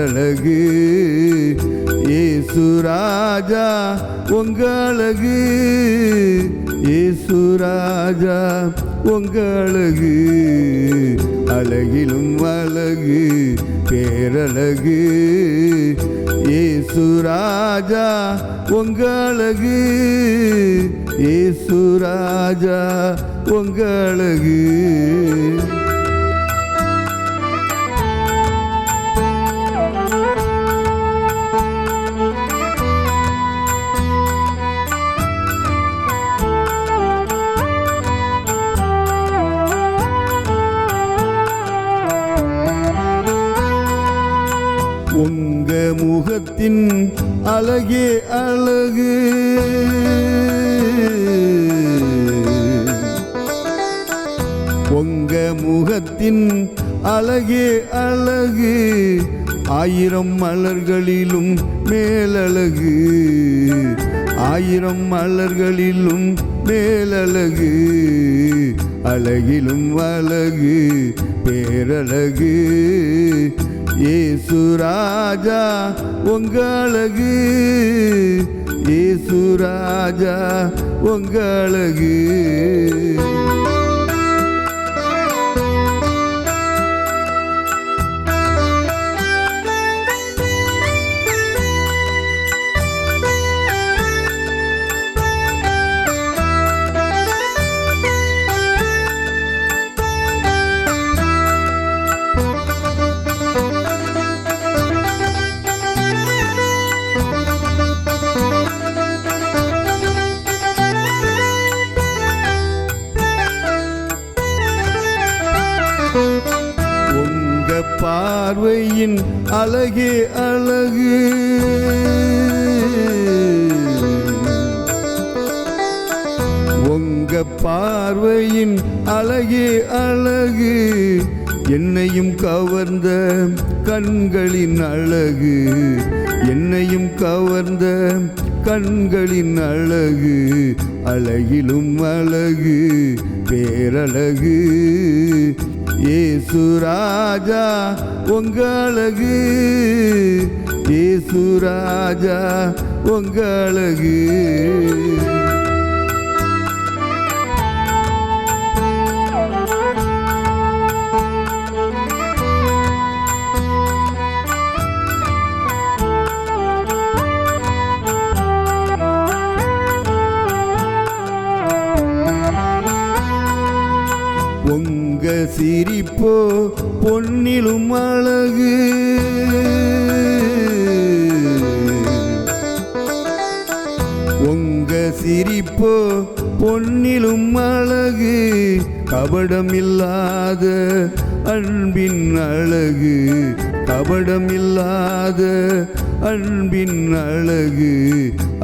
பேரழகு இயேசு ராஜா உங்களழகு இயேசு ராஜா உங்களழகு அழகிலும் அழகு பேரழகு இயேசு ராஜா உங்களழகு இயேசு ராஜா உங்களழகு உங்க முகத்தின் அழகே அழகு உங்க முகத்தின் அழகே அழகு ஆயிரம் மலர்களிலும் மேலழகு ஆயிரம் மலர்களிலும் மேலழகு அழகிலும் அழகு பேரழகு இயேசு ராஜா உங்களழகு இயேசு ராஜா உங்களழகு உங்க பார்வையின் அழகே அழகு உங்க பார்வையின் அழகே அழகு என்னையும் கவர்ந்த கண்களின் அழகு என்னையும் கவர்ந்த கண்களின் அழகு அழகிலும் அழகு பேரழகு இயேசு ராஜா உங்களழகு இயேசு ராஜா உங்களழகு உங்க சிரிப்போ பொன்னிலும் அழகு உங்க சிரிப்போ பொன்னிலும் அழகு கபடம் இல்லாத அன்பின் அழகு கபடம் இல்லாத அன்பின் அழகு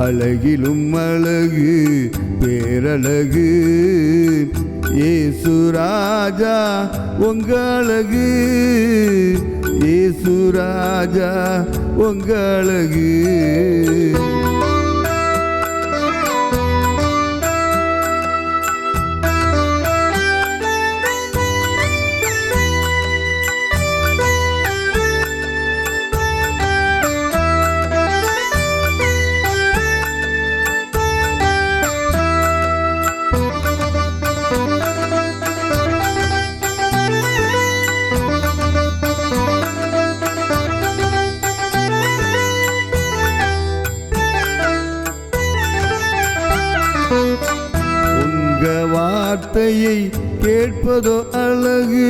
அழகிலும் அழகு பேரழகு இயேசு ராஜா உங்களழகு இயேசு ராஜா உங்களழகு உங்க வார்த்தையை கேட்பதோ அழகு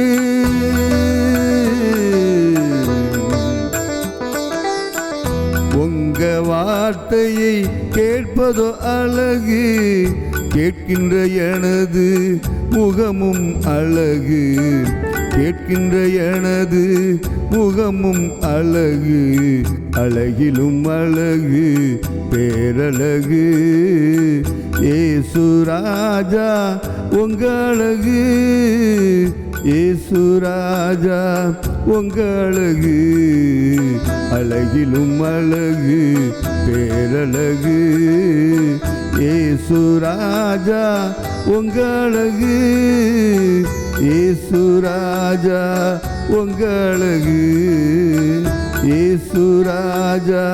உங்க வார்த்தையை கேட்பதோ அழகு கேட்கின்ற எனது முகமும் அழகு கேட்கின்ற எனது முகமும் அழகு அழகிலும் அழகு பேரழகு இயேசு ராஜா உங்களழகு இயேசு ராஜா உங்களழகு அழகிலும் அழகு பேரழகு இயேசு ராஜா உங்களழகு இயேசு ராஜா உங்களழகு இயேசு ராஜா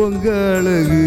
உங்க அழகு